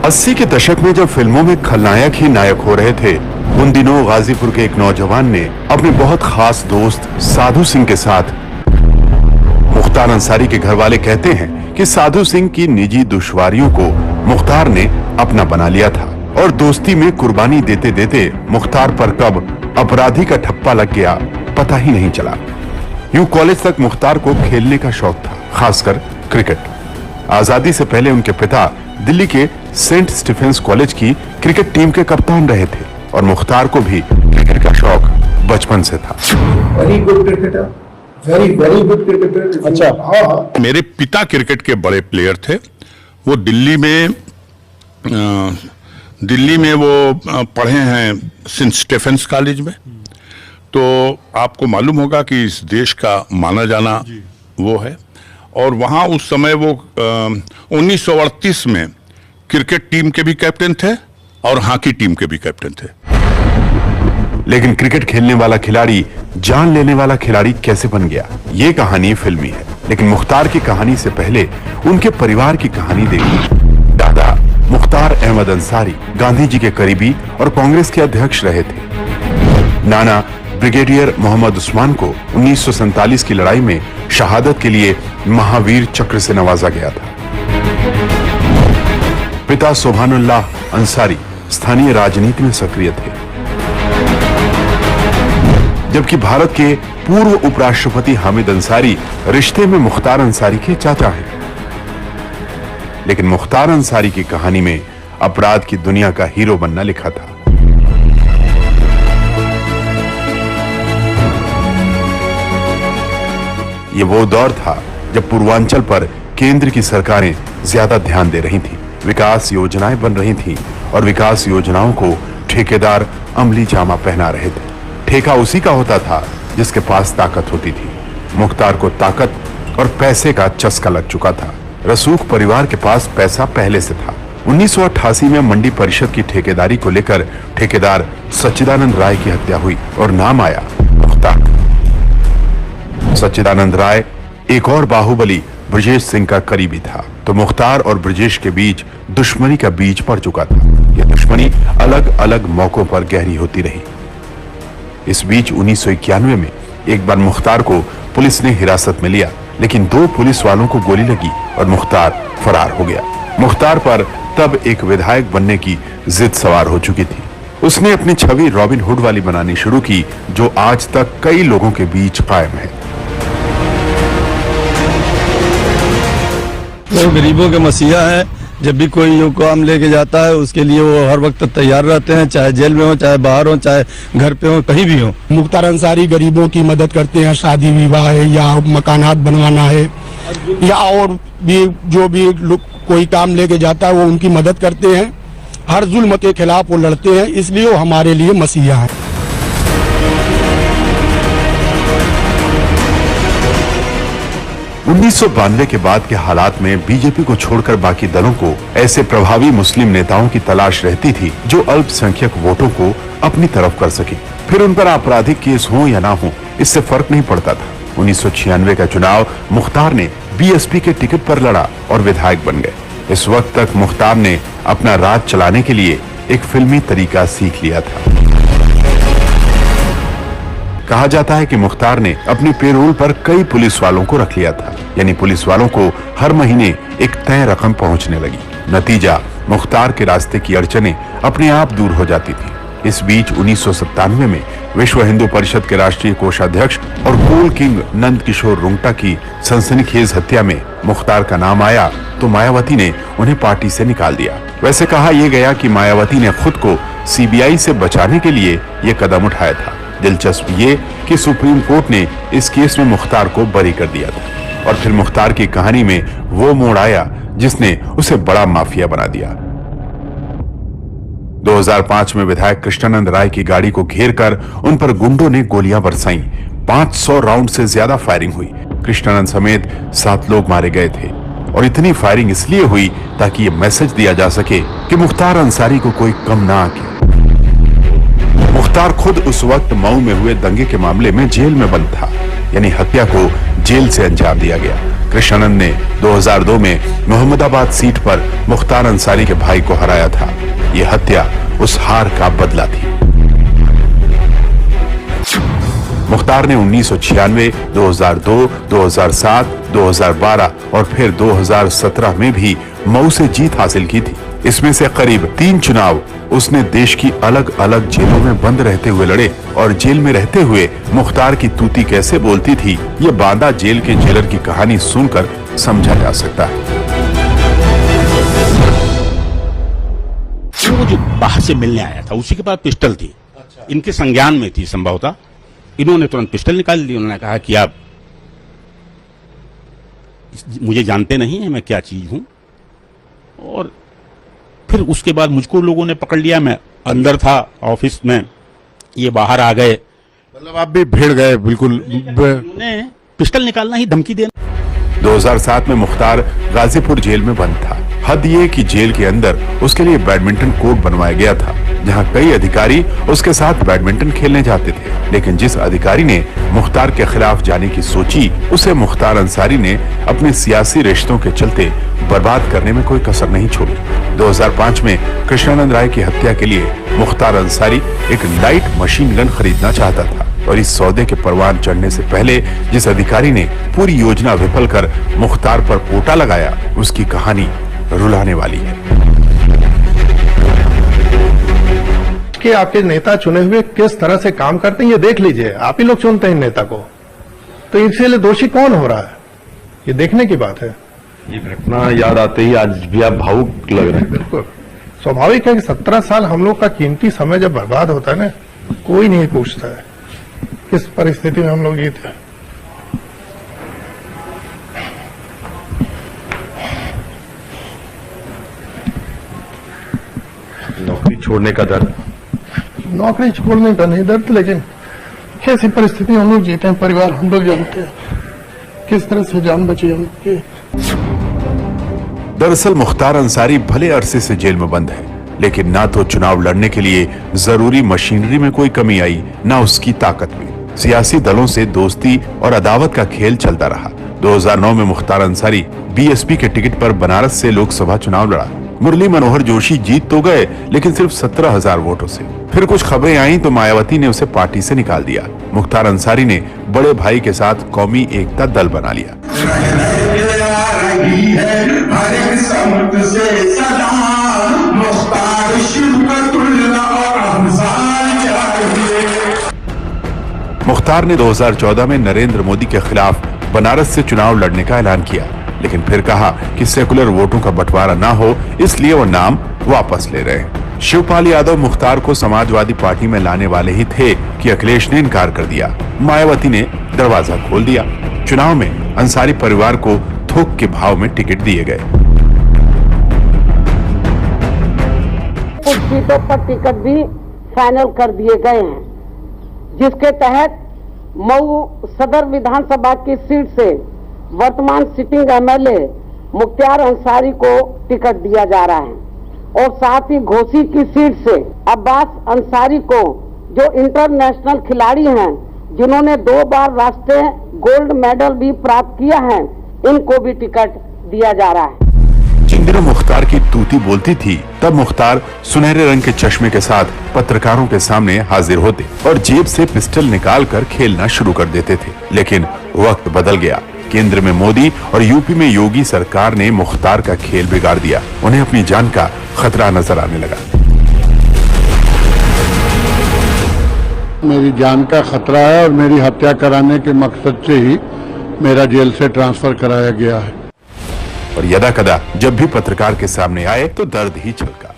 80 के दशक में जब फिल्मों में खलनायक ही नायक हो रहे थे, उन दिनों गाजीपुर के एक नौजवान ने अपने बहुत खास दोस्त साधु सिंह के साथ, मुख्तार अंसारी के घर वाले कहते हैं कि साधु सिंह की निजी दुश्वारियों को मुख्तार ने अपना बना लिया था और दोस्ती में कुर्बानी देते देते मुख्तार पर कब अपराधी का ठप्पा लग गया पता ही नहीं चला। यूं कॉलेज तक मुख्तार को खेलने का शौक था, खासकर क्रिकेट। आजादी से पहले उनके पिता दिल्ली के सेंट स्टीफेंस कॉलेज की क्रिकेट टीम के कप्तान रहे थे और मुख्तार को भी क्रिकेट का शौक बचपन से था। Very good cricketer, very good cricketer. अच्छा, मेरे पिता क्रिकेट के बड़े प्लेयर थे। वो दिल्ली में वो पढ़े हैं सेंट स्टीफेंस कॉलेज में। तो आपको मालूम होगा कि इस देश का माना जाना वो है। और वहाँ उस समय वो 1938 में क्रिकेट टीम के भी कैप्टन थे और हॉकी टीम के भी कैप्टन थे। लेकिन क्रिकेट खेलने वाला खिलाड़ी जान लेने वाला खिलाड़ी कैसे बन गया, ये कहानी फिल्मी है। लेकिन मुख्तार की कहानी से पहले उनके परिवार की कहानी देखिए। दादा मुख्तार अहमद अंसारी गांधी जी के करीबी और कांग्रेस के अध्यक्ष रहे थे। नाना ब्रिगेडियर मोहम्मद उस्मान को 1947 की लड़ाई में शहादत के लिए महावीर चक्र से नवाजा गया था। पिता सुभानुल्लाह अंसारी स्थानीय राजनीति में सक्रिय थे, जबकि भारत के पूर्व उपराष्ट्रपति हामिद अंसारी रिश्ते में मुख्तार अंसारी के चाचा हैं। लेकिन मुख्तार अंसारी की कहानी में अपराध की दुनिया का हीरो बनना लिखा था। ये वो दौर था जब पूर्वांचल पर केंद्र की सरकारें ज्यादा ध्यान दे रही थीं, विकास योजनाएं बन रही थीं और विकास योजनाओं को ठेकेदार अमली जामा पहना रहे थे। ठेका उसी का होता था जिसके पास ताकत होती थी। मुख्तार को ताकत और पैसे का चस्का लग चुका था। रसूख परिवार के पास पैसा पहले से था। 1988 में मंडी परिषद की ठेकेदारी को लेकर ठेकेदार सच्चिदानंद राय की हत्या हुई और नाम आया मुख्तार। सच्चिदानंद राय एक और बाहुबली ब्रजेश सिंह का करीबी था, तो मुख्तार और ब्रजेश के बीच दुश्मनी का बीज पड़ चुका था। यह दुश्मनी अलग अलग मौकों पर गहरी होती रही। इस बीच 1991 में एक बार मुख्तार को पुलिस ने हिरासत में लिया, लेकिन 2 पुलिस वालों को गोली लगी और मुख्तार फरार हो गया। मुख्तार पर तब एक विधायक बनने की जिद सवार हो चुकी थी। उसने अपनी छवि रॉबिन हुड वाली बनानी शुरू की, जो आज तक कई लोगों के बीच कायम है। वो गरीबों के मसीहा है। जब भी कोई यूं काम लेके जाता है उसके लिए वो हर वक्त तैयार रहते हैं, चाहे जेल में हो, चाहे बाहर हो, चाहे घर पे हो, कहीं भी हो। मुख्तार अंसारी गरीबों की मदद करते हैं, शादी विवाह है या मकानात बनवाना है या और भी जो भी कोई काम लेके जाता है वो उनकी मदद करते हैं। हर जुल्म के खिलाफ वो लड़ते हैं, इसलिए वो हमारे लिए मसीहा है। उन्नीस के बाद के हालात में बीजेपी को छोड़कर बाकी दलों को ऐसे प्रभावी मुस्लिम नेताओं की तलाश रहती थी जो अल्पसंख्यक वोटों को अपनी तरफ कर सके। फिर उन पर आपराधिक केस हो या ना हो, इससे फर्क नहीं पड़ता था। 1996 का चुनाव मुख्तार ने बीएसपी के टिकट पर लड़ा और विधायक बन गए। इस वक्त तक मुख्तार ने अपना राज चलाने के लिए एक फिल्मी तरीका सीख लिया था। कहा जाता है कि मुख्तार ने अपनी पेरोल पर कई पुलिस वालों को रख लिया था, यानी पुलिस वालों को हर महीने एक तय रकम पहुंचने लगी। नतीजा, मुख्तार के रास्ते की अड़चनें अपने आप दूर हो जाती थी। इस बीच 1997 में विश्व हिंदू परिषद के राष्ट्रीय कोषाध्यक्ष और कूल किंग नंद किशोर रुंगटा की सनसनीखेज हत्या में मुख्तार का नाम आया तो मायावती ने उन्हें पार्टी से निकाल दिया। वैसे कहा यह गया कि मायावती ने खुद को सीबीआई से बचाने के लिए यह कदम उठाया था। दिलचस्प ये कि सुप्रीम कोर्ट ने इस केस में मुख्तार को बरी कर दिया था और फिर मुख्तार की कहानी में वो मोड़ आया जिसने उसे बड़ा माफिया बना दिया। 2005 में विधायक कृष्णानंद राय की गाड़ी को घेरकर उन पर गुंडों ने गोलियां बरसाईं। 500 राउंड से ज्यादा फायरिंग हुई। कृष्णानंद समेत 7 लोग मारे गए थे और इतनी फायरिंग इसलिए हुई ताकि ये मैसेज दिया जा सके कि मुख्तार अंसारी को कोई कम ना आके। मुख्तार खुद उस वक्त मऊ में हुए दंगे के मामले में जेल में बंद था, यानी हत्या को जेल से अंजाम दिया गया। कृष्णानंद ने 2002 में मोहम्मदाबाद सीट पर मुख्तार अंसारी के भाई को हराया था। ये हत्या उस हार का बदला थी। मुख्तार ने 1996, 2002, 2007, 2012 और फिर 2017 में भी मऊ से जीत हासिल की थी। इसमें से करीब 3 चुनाव उसने देश की अलग अलग जेलों में बंद रहते हुए लड़े और जेल में रहते हुए मुख्तार की तूती कैसे बोलती थी, ये बांदा जेल के जेलर की कहानी सुनकर समझा जा सकता है। वो जो बाहर से मिलने आया था उसी के पास पिस्टल थी। इनके संज्ञान में थी संभवतः। इन्होंने तुरंत पिस्टल निकाल ली। उन्होंने कहा कि आप मुझे जानते नहीं है, मैं क्या चीज हूं। और फिर उसके बाद मुझको लोगों ने पकड़ लिया। मैं अंदर था ऑफिस में, ये बाहर आ गए। मतलब आप भी भिड़ गए बिल्कुल। उन्होंने पिस्टल निकालना ही धमकी देना। 2007 में मुख्तार गाजीपुर जेल में बंद था। हद ये कि जेल के अंदर उसके लिए बैडमिंटन कोर्ट बनवाया गया था, जहां कई अधिकारी उसके साथ बैडमिंटन खेलने जाते थे। लेकिन जिस अधिकारी ने मुख्तार के खिलाफ जाने की सोची, उसे मुख्तार अंसारी ने अपने सियासी रिश्तों के चलते बर्बाद करने में कोई कसर नहीं छोड़ी। 2005 में कृष्णानंद राय की हत्या के लिए मुख्तार अंसारी एक लाइट मशीन गन खरीदना चाहता था और इस सौदे के परवान चढ़ने से पहले जिस अधिकारी ने पूरी योजना विफल कर मुख्तार पर पोटा लगाया, उसकी कहानी रुलाने वाली है। कि आपके नेता चुने हुए किस तरह से काम करते हैं ये देख लीजिए। आप ही लोग चुनते हैं नेता को, तो इसलिए दोषी कौन हो रहा है, ये देखने की बात है। ये घटना याद आते ही आज भी आप भावुक लग रहे हैं। बिल्कुल स्वाभाविक है कि 17 साल हम लोग का कीमती समय जब बर्बाद होता है ना, कोई नहीं पूछता है किस परिस्थिति में हम लोग ये थे। नौकरी छोड़ने का दर्द, नौकरी छोड़ने का नहीं दर्द, लेकिन कैसी परिस्थिति हम लोग जीते हैं, परिवार हम लोग जानते हैं किस तरह से जान बची उनकी। दरअसल मुख्तार अंसारी भले अरसे से जेल में बंद है, लेकिन ना तो चुनाव लड़ने के लिए जरूरी मशीनरी में कोई कमी आई, ना उसकी ताकत में। सियासी दलों से दोस्ती और अदावत का खेल चलता रहा। 2009 में मुख्तार अंसारी बीएसपी के टिकट पर बनारस से लोकसभा चुनाव लड़ा। मुरली मनोहर जोशी जीत तो गए, लेकिन सिर्फ 17,000 वोटों से। फिर कुछ खबरें आईं तो मायावती ने उसे पार्टी से निकाल दिया। मुख्तार अंसारी ने बड़े भाई के साथ कौमी एकता दल बना लिया। मुख्तार ने 2014 में नरेंद्र मोदी के खिलाफ बनारस से चुनाव लड़ने का ऐलान किया, लेकिन फिर कहा कि सेकुलर वोटों का बंटवारा ना हो, इसलिए वो नाम वापस ले रहे हैं। शिवपाल यादव मुख्तार को समाजवादी पार्टी में लाने वाले ही थे कि अखिलेश ने इनकार कर दिया। मायावती ने दरवाजा खोल दिया। चुनाव में अंसारी परिवार को थोक के भाव में टिकट दिए गए। कुछ सीटों पर टिकट भी फाइनल कर दिए गए हैं, जिसके तहत मऊ सदर विधानसभा की सीट से वर्तमान सिटिंग एमएलए मुख्तार अंसारी को टिकट दिया जा रहा है और साथ ही घोसी की सीट से अब्बास अंसारी को, जो इंटरनेशनल खिलाड़ी हैं, जिन्होंने 2 बार राष्ट्रीय गोल्ड मेडल भी प्राप्त किया है, इनको भी टिकट दिया जा रहा है। जिन दिनों मुख्तार की तूती बोलती थी, तब मुख्तार सुनहरे रंग के चश्मे के साथ पत्रकारों के सामने हाजिर होते और जेब से पिस्टल निकालकर खेलना शुरू कर देते थे। लेकिन वक्त बदल गया। केंद्र में मोदी और यूपी में योगी सरकार ने मुख्तार का खेल बिगाड़ दिया। उन्हें अपनी जान का खतरा नजर आने लगा। मेरी जान का खतरा है और मेरी हत्या कराने के मकसद से ही मेरा जेल से ट्रांसफर कराया गया है। और यदा कदा जब भी पत्रकार के सामने आए तो दर्द ही छलका।